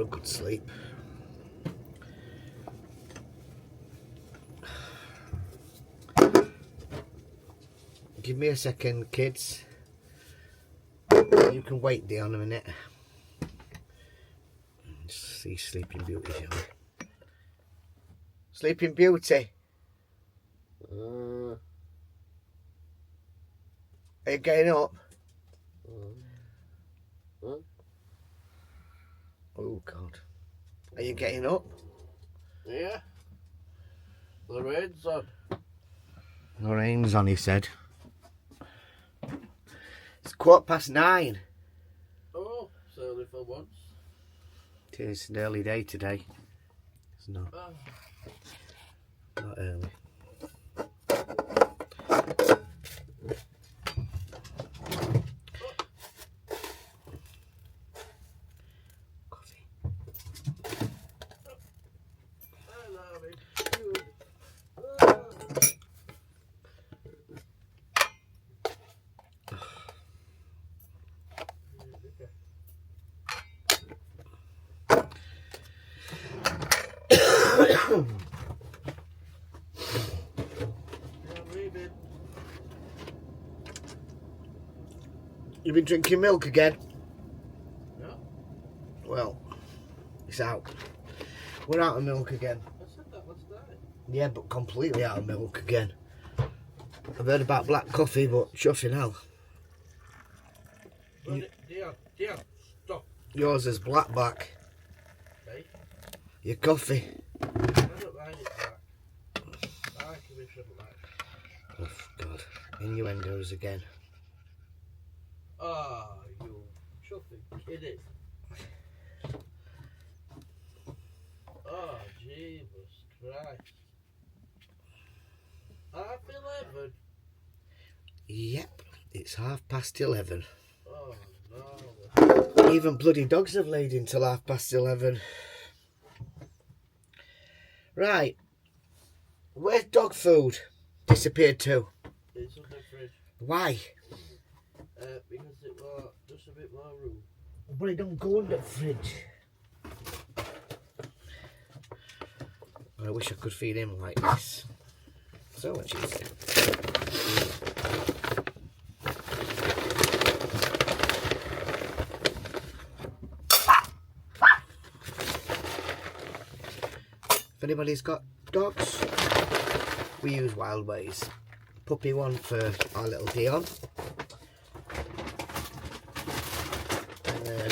a good sleep. Give me a second, kids. You can wait, Dion, a minute. Just see Sleeping Beauty, shall we? Sleeping Beauty. Are you getting up? Oh God. Are you getting up? Yeah. The rain's on. The rain's on, he said. It's 9:15. Oh, it's early for once. It is an early day today. It's not. Not early. Coffee. You've been drinking milk again? No. Well, it's out. We're out of milk again. I said that last night. Yeah, but completely out of milk again. I've heard about black coffee, but chuffing hell. Dion, stop. Yours is black. Hey? Your coffee. I don't like it black. I like it with black. Oh, God. Innuendos again. Ah, you chuffing kidding. Oh, Jesus Christ. 11:30. Yep, it's 11:30. Oh, no. Even bloody dogs have laid until 11:30. Right. Where's dog food disappeared to? It's under the fridge. Why? Because it was just a bit more room. But it don't go under the fridge. I wish I could feed him like this. So much easier. If anybody's got dogs, we use Wild Ways. Puppy one for our little Dion. And then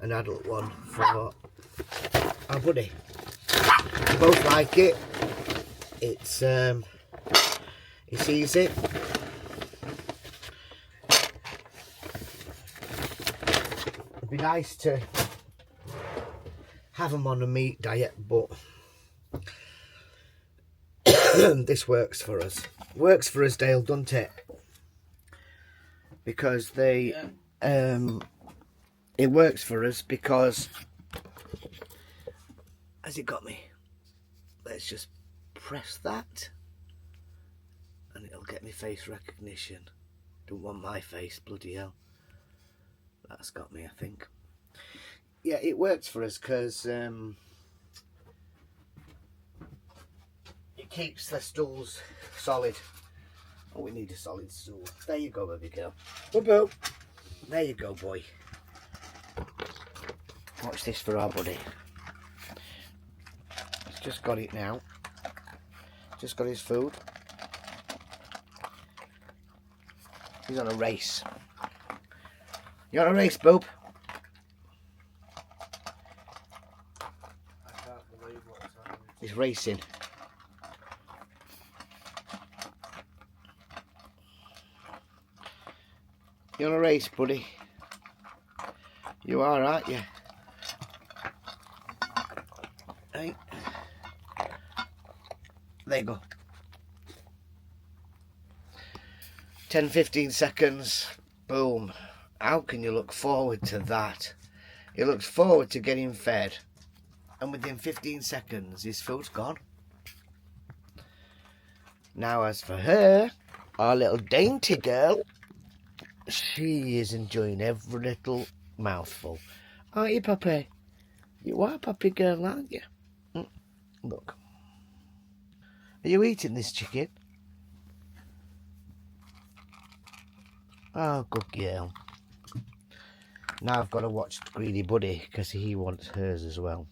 an adult one for our buddy. They both like it. It's easy. It'd be nice to have them on a meat diet, but this works for us. Works for us, Dale, doesn't it? Because they, it works for us because, has it got me? Let's just press that, and it'll get me face recognition. Don't want my face, bloody hell. That's got me, I think. Yeah, it works for us because it keeps the stools solid. Oh, we need a solid stool. There you go, baby girl. Boo-boo. There you go, boy. Watch this for our buddy. He's just got it now. Just got his food. He's on a race. You on a race, boob? I can't believe what's happening. He's racing. You on a race, buddy? You are, aren't you? Hey. There you go. 10-15 seconds. Boom. How can you look forward to that? He looks forward to getting fed. And within 15 seconds, his food's gone. Now, as for her, our little dainty girl, she is enjoying every little mouthful. Aren't you, puppy? You are a puppy girl, aren't you? Look. Are you eating this chicken? Oh, good girl. Now I've got to watch Greedy Buddy because he wants hers as well.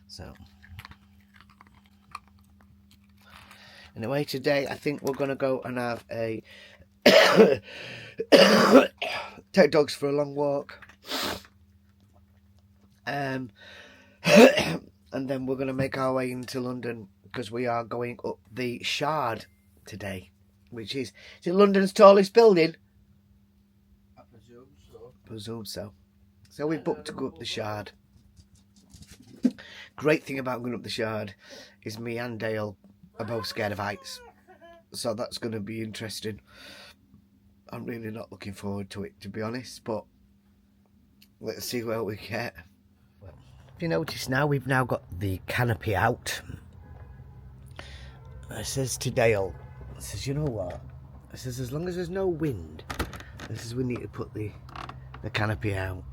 So, anyway, today I think we're going to go and have a take dogs for a long walk. And then we're going to make our way into London because we are going up the Shard today, which is it London's tallest building? I presume so. Presume so. So we booked to go up the Shard. Great thing about going up the Shard is me and Dale are both scared of heights. So that's going to be interesting. I'm really not looking forward to it, to be honest, but let's see where we get. Well, if you notice now, we've now got the canopy out. I says to Dale, I says, you know what? I says, as long as there's no wind, I says, we need to put the canopy out.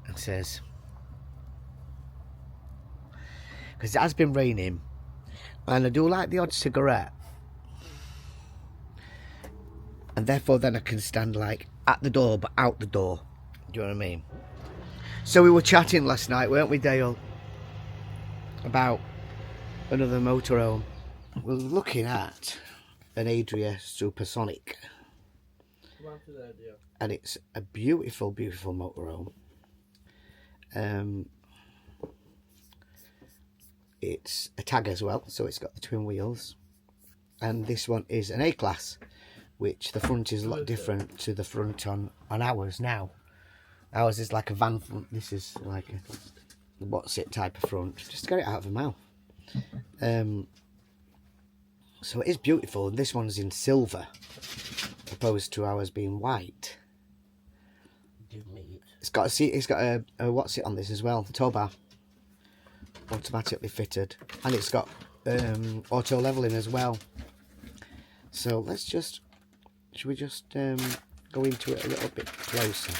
And says, because it has been raining, and I do like the odd cigarette. And therefore then I can stand like at the door but out the door. Do you know what I mean? So we were chatting last night, weren't we, Dale? About another motorhome. We were looking at an ADRIA Supersonic. And it's a beautiful, beautiful motorhome. It's a tag as well, so it's got the twin wheels. And this one is an A-class, which the front is a lot different to the front on ours now. Ours is like a van front. This is like a what's it type of front. Just get it out of the mouth. So it is beautiful. This one's in silver, opposed to ours being white. It's got a seat. It's got a what's it on this as well. The tow bar, automatically fitted, and it's got auto leveling as well. So let's just. Should we just go into it a little bit closer,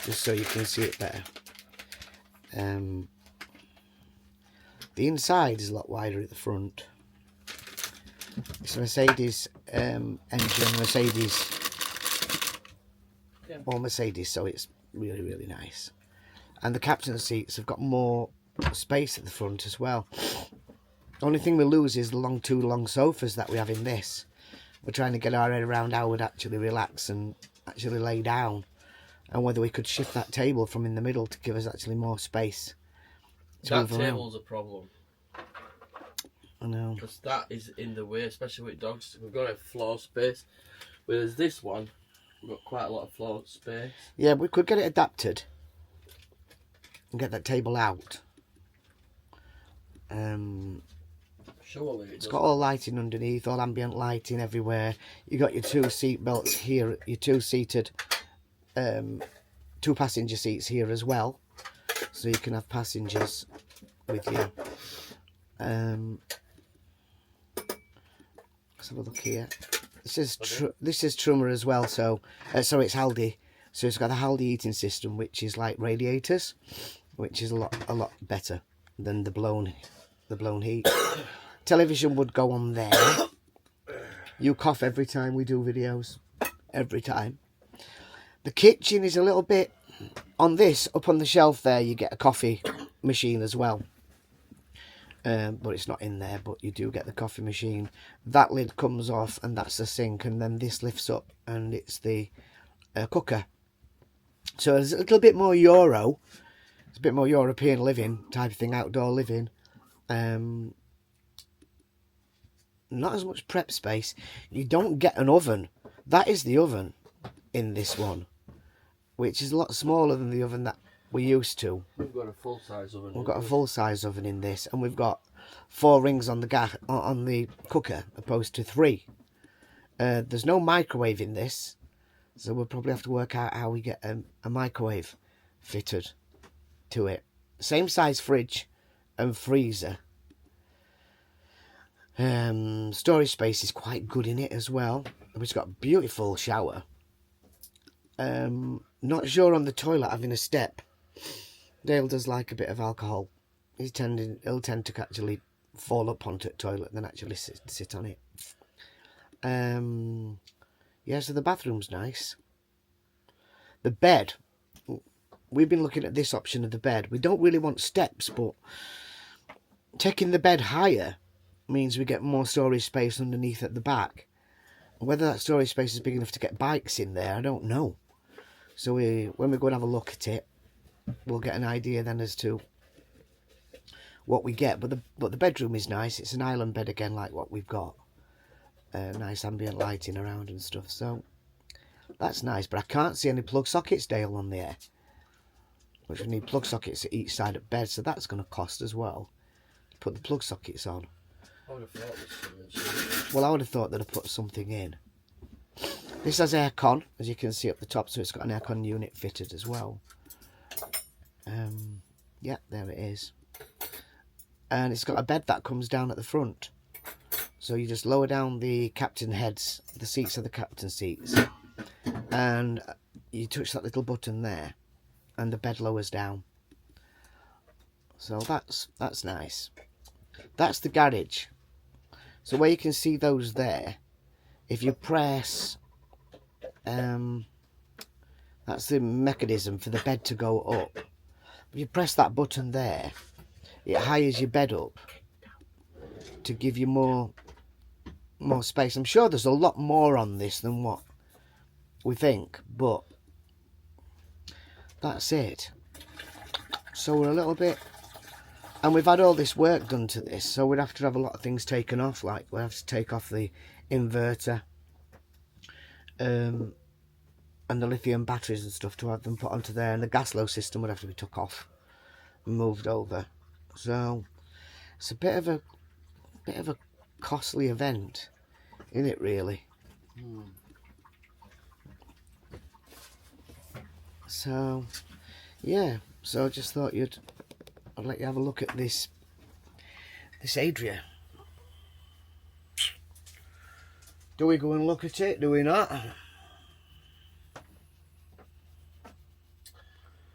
just so you can see it better? The inside is a lot wider at the front. It's a Mercedes engine, Mercedes, or Mercedes, so it's really, really nice. And the captain's seats have got more space at the front as well. Only thing we lose is the two long sofas that we have in this. We're trying to get our head around how we'd actually relax and actually lay down, and whether we could shift that table from in the middle to give us actually more space. That table's a problem. I know. Because that is in the way, especially with dogs. We've got a floor space. Whereas this one, we've got quite a lot of floor space. Yeah, we could get it adapted and get that table out. Surely it's got all lighting underneath, all ambient lighting everywhere. You got your two seat belts here, your two-seated, two passenger seats here as well, so you can have passengers with you. Let's have a look here. This is Trummer as well, so sorry, it's Haldi. So it's got the Haldi heating system, which is like radiators, which is a lot better than the blown heat. Television would go on there. You cough every time we do videos. Every time. The kitchen is a little bit on this. Up on the shelf there, you get a coffee machine as well. But it's not in there, but you do get the coffee machine. That lid comes off, and that's the sink. And then this lifts up, and it's the cooker. So it's a little bit more Euro. It's a bit more European living type of thing, outdoor living. Not as much prep space. You don't get an oven. That is the oven in this one, which is a lot smaller than the oven that we're used to. We've got a full-size oven. We've got a full-size oven in this, and we've got 4 rings on the gas on the cooker, opposed to 3. There's no microwave in this, so we'll probably have to work out how we get a microwave fitted to it. Same size fridge and freezer. Storage space is quite good in it as well. It's got a beautiful shower. Not sure on the toilet having a step. Dale does like a bit of alcohol. He'll tend to actually fall up onto the toilet than actually sit on it. Yeah, so the bathroom's nice. The bed, we've been looking at this option of the bed. We don't really want steps, but taking the bed higher means we get more storage space underneath at the back. Whether that storage space is big enough to get bikes in there, I don't know. So when we go and have a look at it, we'll get an idea then as to what we get. But the bedroom is nice. It's an island bed again, like what we've got. Nice ambient lighting around and stuff. So that's nice. But I can't see any plug sockets, Dale, on there. Which we need plug sockets at each side of bed. So that's going to cost as well. Put the plug sockets on. I would have thought there's something. Well, I would have thought that I'd put something in. This has aircon, as you can see up the top, so it's got an aircon unit fitted as well. Yeah, there it is. And it's got a bed that comes down at the front. So you just lower down the captain heads, the seats are the captain seats. And you touch that little button there, and the bed lowers down. So that's nice. That's the garage. So where you can see those there, if you press, that's the mechanism for the bed to go up. If you press that button there, it hires your bed up to give you more space. I'm sure there's a lot more on this than what we think, but that's it. So we're a little bit, and we've had all this work done to this, so we'd have to have a lot of things taken off, like we'd have to take off the inverter and the lithium batteries and stuff to have them put onto there, and the gas low system would have to be took off and moved over. So it's a bit of a costly event, isn't it, really? So yeah, so I just thought I'd let you have a look at this ADRIA. Do we go and look at it? Do we not?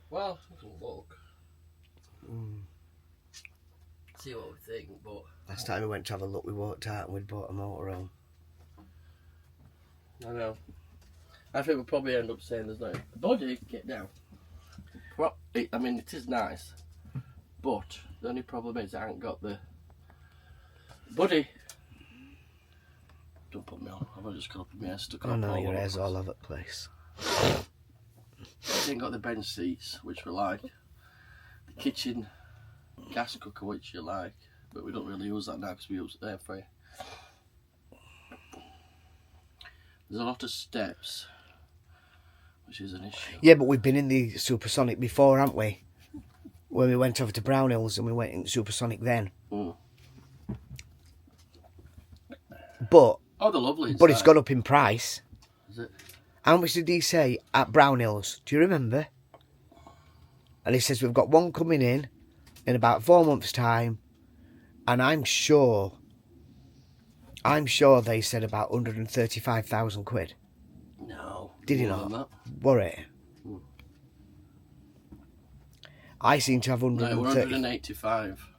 Well, we can look. See what we think, but Last time we went to have a look, we walked out and we'd bought a motorhome. I know. I think we'll probably end up saying there's no body. Get down. Well, I mean, it is nice, but the only problem is I haven't got the body. Don't put me on. I've just got my hair stuck on. Oh no, your hair's all over the place. I ain't got the bench seats, which we like. The kitchen gas cooker, which you like, but we don't really use that now because we use air fryer. There's a lot of steps, which is an issue. Yeah, but we've been in the Supersonic before, haven't we? When we went over to Brownhills and we went in Supersonic then. But oh, they're lovely inside. But it's gone up in price. Is it? How much did he say at Brownhills? Do you remember? And he says we've got one coming in about 4 months' time, and I'm sure they said about 135,000 quid. No. Did he not? Were it? I seem to have 130. No, 185.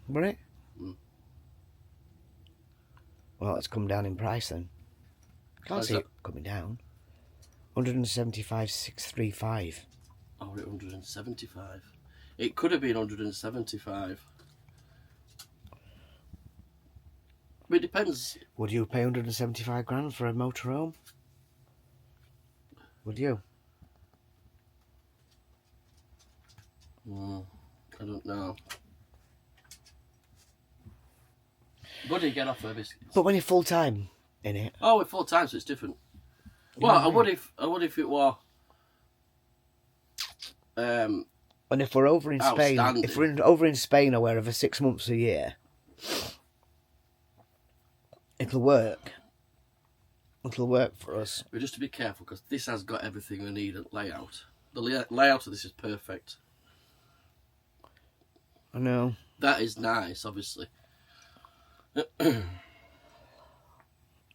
Were it? Well, it's come down in price then. Can't see it coming down. 175,635. Oh, 175. It could have been 175. But it depends. Would you pay 175 grand for a motorhome? Would you? I don't know. What do you get off of this? But when you're full time in it. Oh, we're full time, so it's different. Well, I would if it were. And if we're over in Spain, if we're over in Spain or wherever 6 months a year, it'll work. It'll work for us. But just to be careful, because this has got everything we need at layout. The layout of this is perfect. I know. That is nice, obviously.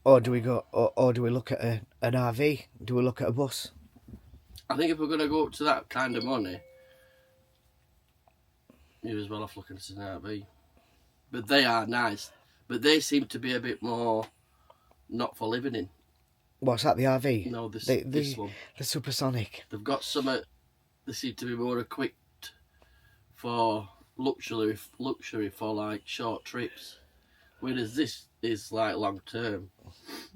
Or do we go? Or do we look at an RV? Do we look at a bus? I think if we're going to go up to that kind of money, you're as well off looking at an RV. But they are nice. But they seem to be a bit more not for living in. What's that, the RV? No, this one. The Supersonic. They've got some. They seem to be more equipped for luxury for like short trips, whereas this is like long term.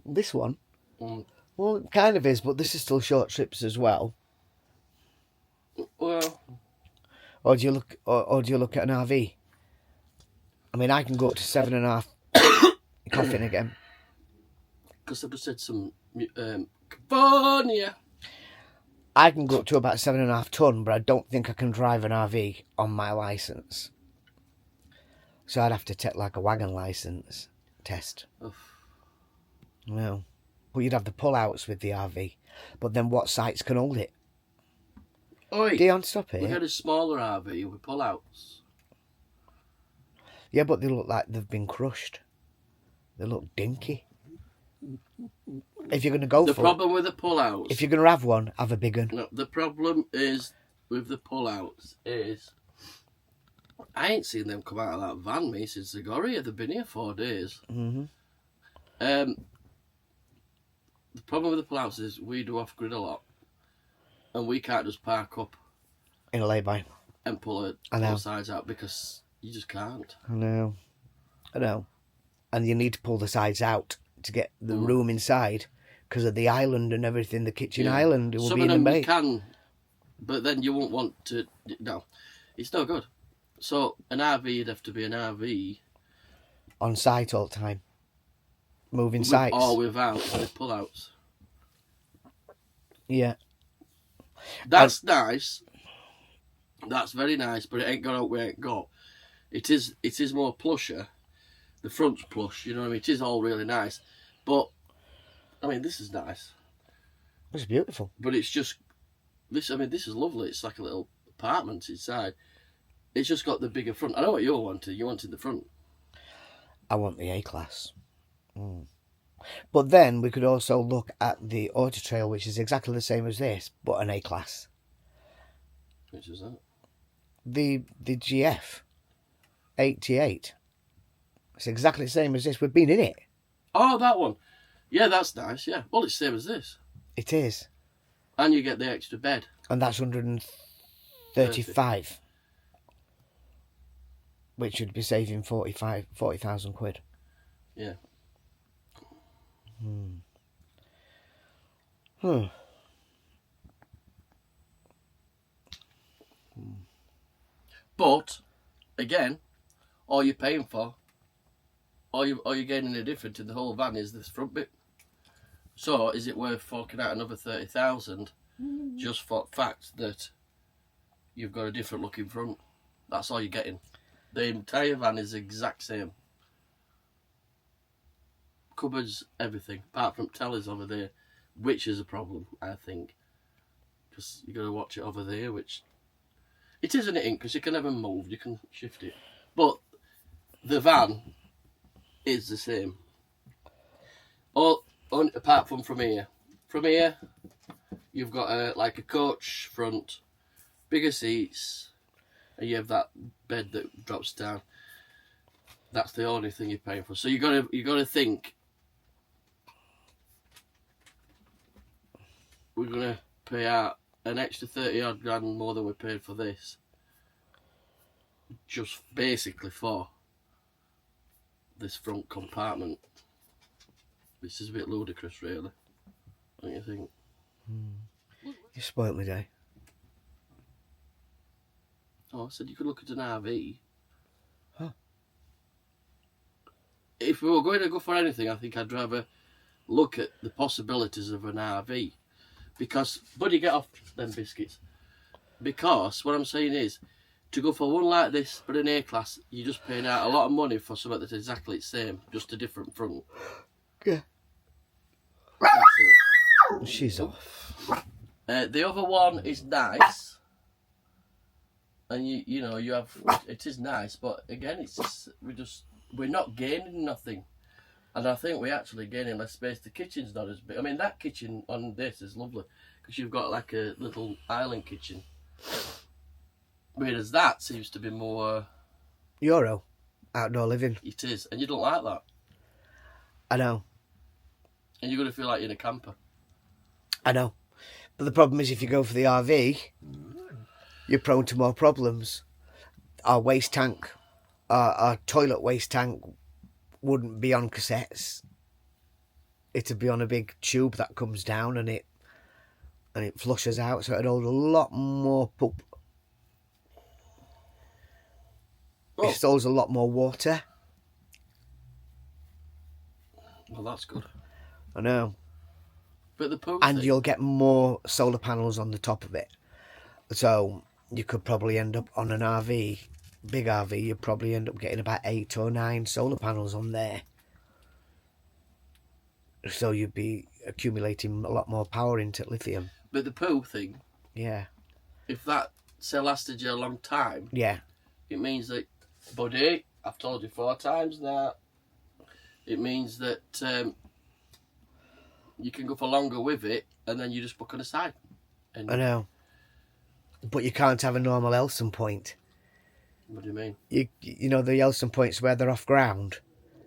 This one? Well, it kind of is, but this is still short trips as well. Well, or do you look at an RV? I mean, I can go up to 7.5. Coughing again. Because I've just said some California. I can go up to about 7.5 ton, but I don't think I can drive an RV on my licence. So I'd have to take like a wagon licence test. Well, but you'd have the pull-outs with the RV. But then what sites can hold it? Oi, Dion, stop it. We had a smaller RV with pull-outs. Yeah, but they look like they've been crushed. They look dinky. If you're going to go the for problem with the pull-outs... If you're going to have one, have a big one. No, the problem is with the pull-outs is... I ain't seen them come out of that van, me, since they got here. They've been here 4 days. Mm-hmm. The problem with the pull-outs is we do off-grid a lot. And we can't just park up... In a lay-by. And pull the sides out because you just can't. I know. And you need to pull the sides out to get the room inside because of the island and everything, the kitchen island. It will Some be of in the them bay. you can, but then you won't want to... No, it's no good. So an RV, you'd have to be an RV... On site all the time. Moving sites. Or without the pull-outs. Yeah. That's nice. That's very nice, but it ain't got out where it got. It is more plusher. The front's plush, you know what I mean? It is all really nice. But, I mean, this is nice. It's beautiful. But it's just... This is lovely. It's like a little apartment inside. It's just got the bigger front. I know what you wanted. You wanted the front. I want the A-Class. But then we could also look at the Auto-Trail, which is exactly the same as this, but an A-Class. Which is that? The GF 88. It's exactly the same as this. We've been in it. Oh, that one. Yeah, that's nice, yeah. Well, it's the same as this. It is. And you get the extra bed. And that's 135. Which would be saving 40,000 quid. Yeah. But, again, all you're paying for, all you're getting a difference in the whole van is this front bit. So, is it worth forking out another 30,000 just for the fact that you've got a different looking front? That's all you're getting. The entire van is the exact same. Cupboards, everything, apart from tellies over there, which is a problem, I think. Because you got to watch it over there, which... It isn't it, because you can never move, you can shift it. But the van is the same. Apart from here. From here, you've got like a coach front, bigger seats, and you have that bed that drops down. That's the only thing you're paying for. So you got to think. We're gonna pay out an extra 30 odd grand more than we paid for this. Just basically for this front compartment. This is a bit ludicrous, really. Don't you think? You spoilt me, day. Oh, I said you could look at an RV. Huh. If we were going to go for anything, I think I'd rather look at the possibilities of an RV. Because, buddy, get off them biscuits. Because what I'm saying is, to go for one like this, but an A-Class, you're just paying out a lot of money for something that's exactly the same, just a different front. Yeah. That's it. She's off. The other one is nice. And you know, you have, it is nice, but again, it's just, we're not gaining nothing. And I think we're actually gaining less space. The kitchen's not as big. I mean, that kitchen on this is lovely because you've got like a little island kitchen. Whereas that seems to be more... Euro. Outdoor living. It is. And you don't like that. I know. And you're going to feel like you're in a camper. I know. But the problem is if you go for the RV, you're prone to more problems. Our waste tank, our toilet waste tank wouldn't be on cassettes. It'd be on a big tube that comes down and it flushes out, so it'd hold a lot more poop. Oh. It holds a lot more water. Well, that's good. I know. But the poop And thing, you'll get more solar panels on the top of it. So you could probably end up on an RV, big RV, you'd probably end up getting about 8 or 9 solar panels on there. So you'd be accumulating a lot more power into lithium. But the poo thing, Yeah. if that say lasted you a long time, Yeah. it means that, buddy, I've told you 4 times now, it means that you can go for longer with it, and then you just book on the side. And I know. But you can't have a normal Elson point. what do you mean? You know the Elson points where they're off ground,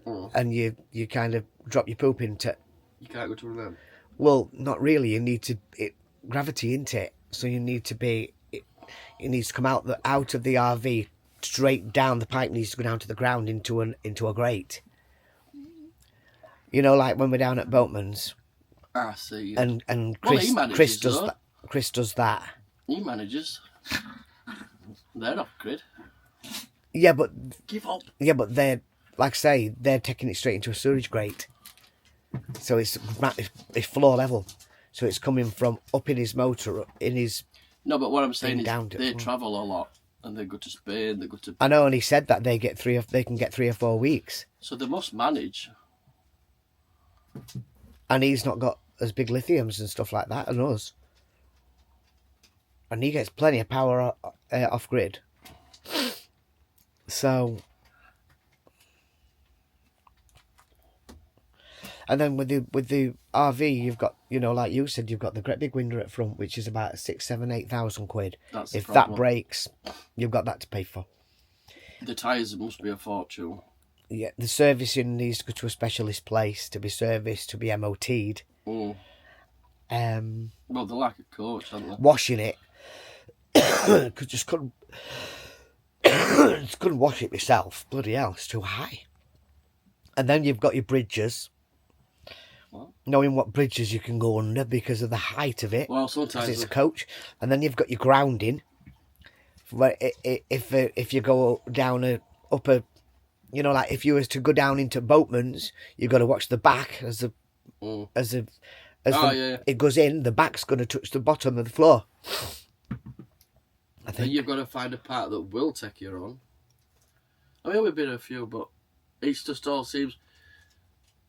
Mm. and you kind of drop your poop into. You can't go to them. Well, not really. You need gravity into it, so you need to be. It needs to come out of the RV straight down. The pipe needs to go down to the ground into a grate. You know, like when we're down at Boatman's, I see. and Well, Chris he manages, Chris does though. that. Chris does that. He manages. They're off grid. Yeah, but Give up. they're, like I say, they're taking it straight into a sewage grate. So it's floor level. So it's coming from up in his motor, in his... No, but what I'm saying is down to they it. travel a lot, and they go to Spain, they go to... I know, and he said that they can get 3 or 4 weeks. So they must manage. And he's not got as big lithiums and stuff like that as us. And he gets plenty of power off grid. So... And then with the RV, you've got, you know, like you said, you've got the great big window at front, which is about 6, 7, 8,000 quid. That's If the that problem. breaks, you've got that to pay for. The tyres must be a fortune. Yeah, the servicing needs to go to a specialist place to be serviced, to be MOT'd. Mm. Washing Well, they're like a coach, aren't they? it, just couldn't wash it myself. Bloody hell, it's too high. And then you've got your bridges. What? Knowing what bridges you can go under because of the height of it. Well, 'cause sometimes... it's a coach. And then you've got your grounding. Where if you go down upper, you know, like if you was to go down into Boatman's, you've got to watch the back as it goes in. The back's going to touch the bottom of the floor. I And think. you've got to find a part that will take you on. I mean, we've been a few, but it's just all seems...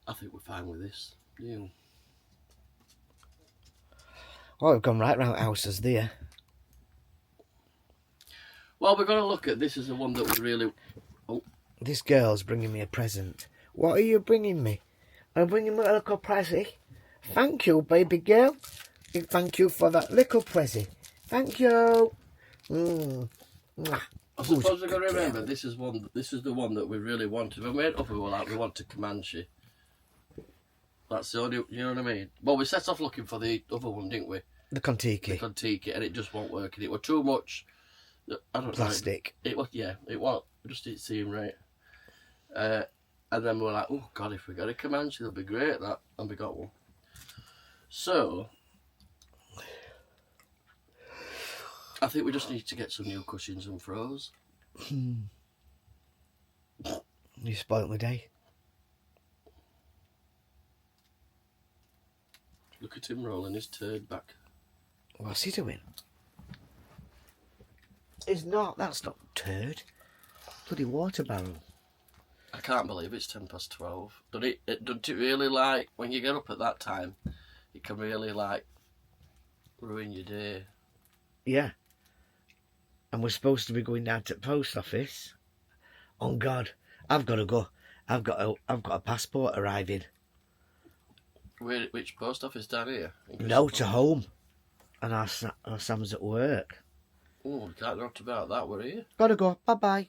I think we're fine with this. Yeah. Oh, we've gone right round houses there. Well, we're going to look at this as the one that we really... This girl's bringing me a present. What are you bringing me? I'm bringing me a little present. Thank you, baby girl. Thank you for that little present. Thank you. Mwah. I suppose we've got to remember, this is the one that we really wanted. When we went up, we were like, we want a Comanche. That's the only, you know what I mean? Well, we set off looking for the other one, didn't we? The Contiki. The Contiki, and it just won't work. And it was too much, I don't Plastic. know. It was, yeah, it was. It just didn't seem right. And then we were like, oh God, if we got a Comanche, that'll be great, that. And we got one. So, I think we just need to get some new cushions and throws. You spoilt my day. Look at him rolling his turd back. What's he doing? It's not. That's not turd. Bloody water barrel. I can't believe it's 12:10. Doesn't it really, like, when you get up at that time, it can really, like, ruin your day. Yeah. And we're supposed to be going down to the post office. Oh God, I've got to go. I've got a passport arriving. Which post office down here? No, to home. And our Sam's at work. Oh, we can't talk about that, were you? Gotta go. Bye bye.